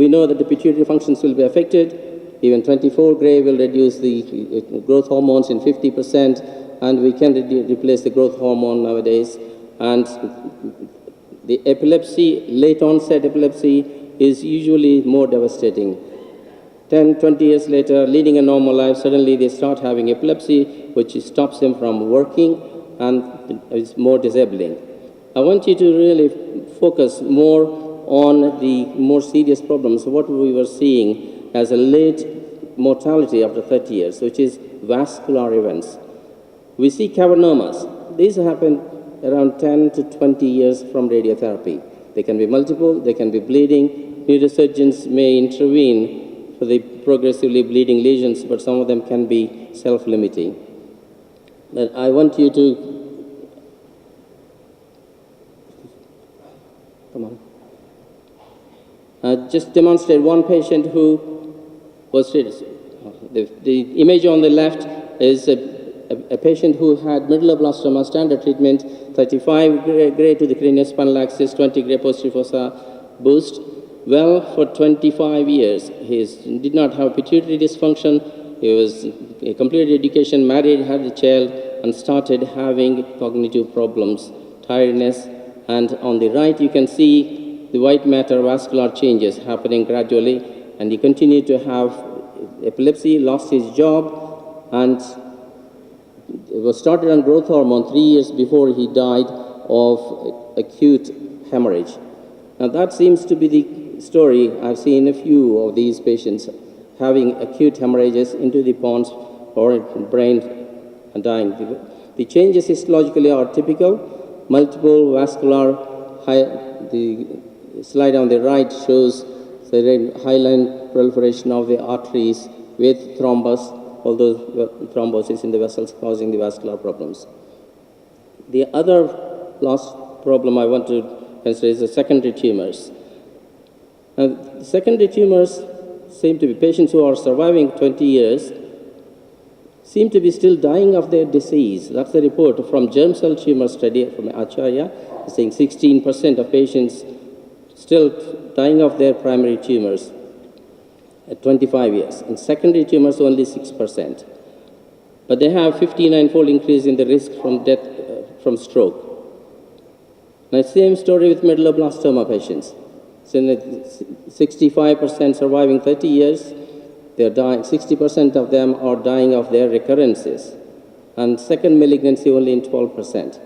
we know that the pituitary functions will be affected. Even 24-gray will reduce the growth hormones in 50%, and we can replace the growth hormone nowadays. And the epilepsy, late onset epilepsy, is usually more devastating. 10, 20 years later, leading a normal life, suddenly they start having epilepsy, which stops them from working and is more disabling. I want you to really focus more on the more serious problems, what we were seeing as a late mortality after 30 years, which is vascular events. We see cavernomas. These happen around 10 to 20 years from radiotherapy. They can be multiple, they can be bleeding. Neurosurgeons may intervene for the progressively bleeding lesions, but some of them can be self-limiting. But I want you to, just demonstrate one patient who was treated. The image on the left is a patient who had medulloblastoma, standard treatment, 35 gray to the craniospinal axis, 20 gray posterior fossa boost. Well, for 25 years, he did not have pituitary dysfunction. He was completed education, married, had a child, and started having cognitive problems, tiredness. And on the right, you can see the white matter vascular changes happening gradually. And he continued to have epilepsy, lost his job, and was started on growth hormone 3 years before he died of acute hemorrhage. Now, that seems to be the story. I've seen a few of these patients having acute hemorrhages into the pons or brain and dying. The changes histologically are typical. Multiple vascular, the slide on the right shows the hyaline proliferation of the arteries with thrombus, although thrombosis in the vessels causing the vascular problems. The other last problem I want to consider is the secondary tumors. Secondary tumors seem to be patients who are surviving 20 years, seem to be still dying of their disease. That's the report from germ cell tumor study from Acharya, saying 16% of patients still dying of their primary tumors at 25 years. And secondary tumors, only 6%. But they have 59-fold increase in the risk from death from stroke. Now, same story with medulloblastoma patients. So 65% surviving 30 years, they're dying, 60% of them are dying of their recurrences. And second malignancy only in 12%.